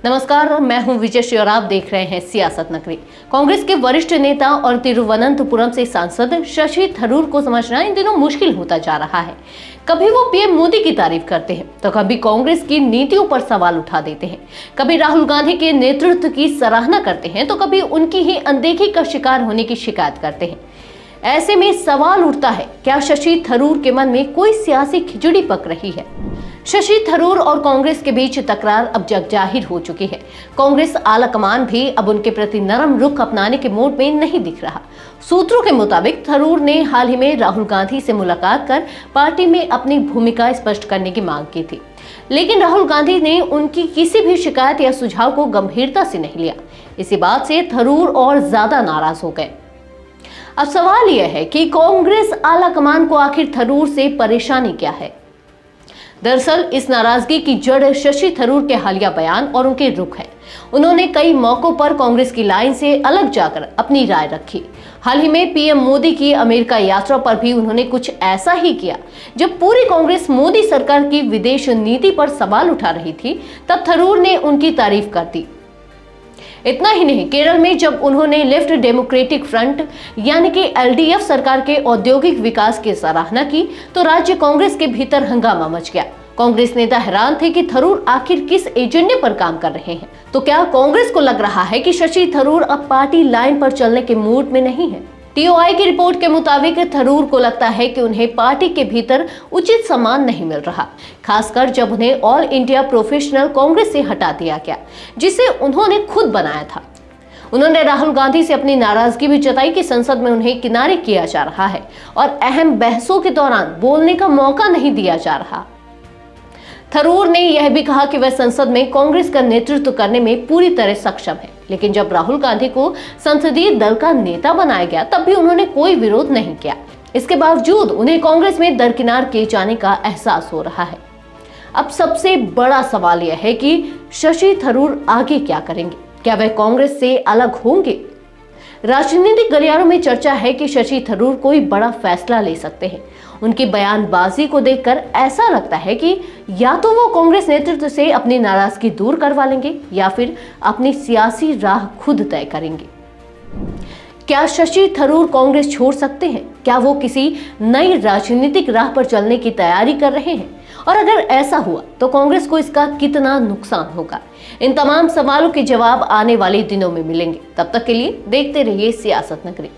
नमस्कार, मैं हूं विजय श्री और आप देख रहे हैं सियासत नगरी। कांग्रेस के वरिष्ठ नेता और तिरुवनंतपुरम से सांसद शशि थरूर को समझना इन दिनों मुश्किल होता जा रहा है। कभी वो पीएम मोदी की तारीफ करते हैं तो कभी कांग्रेस की नीतियों पर सवाल उठा देते हैं, कभी राहुल गांधी के नेतृत्व की सराहना करते हैं तो कभी उनकी ही अनदेखी का शिकार होने की शिकायत करते हैं। ऐसे में सवाल उठता है, क्या शशि थरूर के मन में कोई सियासी खिचड़ी पक रही है? शशि थरूर और कांग्रेस के बीच तकरार अब जग जाहिर हो चुकी है। कांग्रेस आलाकमान भी अब उनके प्रति नरम रुख अपनाने के मूड में नहीं दिख रहा। सूत्रों के मुताबिक थरूर ने हाल ही में राहुल गांधी से मुलाकात कर पार्टी में अपनी भूमिका स्पष्ट करने की मांग की थी, लेकिन राहुल गांधी ने उनकी किसी भी शिकायत या सुझाव को गंभीरता से नहीं लिया। इसी बात से थरूर और ज्यादा नाराज हो गए। अब सवाल यह है कि कांग्रेस आलाकमान को आखिर थरूर से परेशानी क्या है? दरअसल इस नाराजगी की जड़ शशि थरूर के हालिया बयान और उनके रुख है। उन्होंने कई मौकों पर कांग्रेस की लाइन से अलग जाकर अपनी राय रखी। हाल ही में पीएम मोदी की अमेरिका यात्रा पर भी उन्होंने कुछ ऐसा ही किया। जब पूरी कांग्रेस मोदी सरकार की विदेश नीति पर सवाल उठा रही थी, तब थरूर ने उनकी तारीफ कर दी। इतना ही नहीं, केरल में जब उन्होंने लेफ्ट डेमोक्रेटिक फ्रंट यानी कि एलडीएफ सरकार के औद्योगिक विकास की सराहना की तो राज्य कांग्रेस के भीतर हंगामा मच गया। कांग्रेस नेता हैरान थे कि थरूर आखिर किस एजेंडे पर काम कर रहे हैं। तो क्या कांग्रेस को लग रहा है कि शशि थरूर अब पार्टी लाइन पर चलने के मूड में नहीं है? टीओआई की रिपोर्ट के मुताबिक थरूर को लगता है कि उन्हें पार्टी के भीतर उचित सम्मान नहीं मिल रहा, खासकर जब उन्हें ऑल इंडिया प्रोफेशनल कांग्रेस से हटा दिया गया, जिसे उन्होंने खुद बनाया था। उन्होंने राहुल गांधी से अपनी नाराजगी भी जताई कि संसद में उन्हें किनारे किया जा रहा है और अहम बहसों के दौरान बोलने का मौका नहीं दिया जा रहा। थरूर ने यह भी कहा कि वह संसद में कांग्रेस का नेतृत्व करने में पूरी तरह सक्षम है, लेकिन जब राहुल गांधी को संसदीय दल का नेता बनाया गया तब भी उन्होंने कोई विरोध नहीं किया। इसके बावजूद उन्हें कांग्रेस में दरकिनार किए जाने का एहसास हो रहा है। अब सबसे बड़ा सवाल यह है कि शशि थरूर आगे क्या करेंगे? क्या वह कांग्रेस से अलग होंगे? राजनीतिक गलियारों में चर्चा है कि शशि थरूर कोई बड़ा फैसला ले सकते हैं। उनकी बयानबाजी को देखकर ऐसा लगता है कि या तो वो कांग्रेस नेतृत्व से अपनी नाराजगी दूर करवा लेंगे या फिर अपनी सियासी राह खुद तय करेंगे। क्या शशि थरूर कांग्रेस छोड़ सकते हैं? क्या वो किसी नई राजनीतिक राह पर चलने की तैयारी कर रहे हैं? और अगर ऐसा हुआ तो कांग्रेस को इसका कितना नुकसान होगा? इन तमाम सवालों के जवाब आने वाले दिनों में मिलेंगे। तब तक के लिए देखते रहिए सियासत नगरी।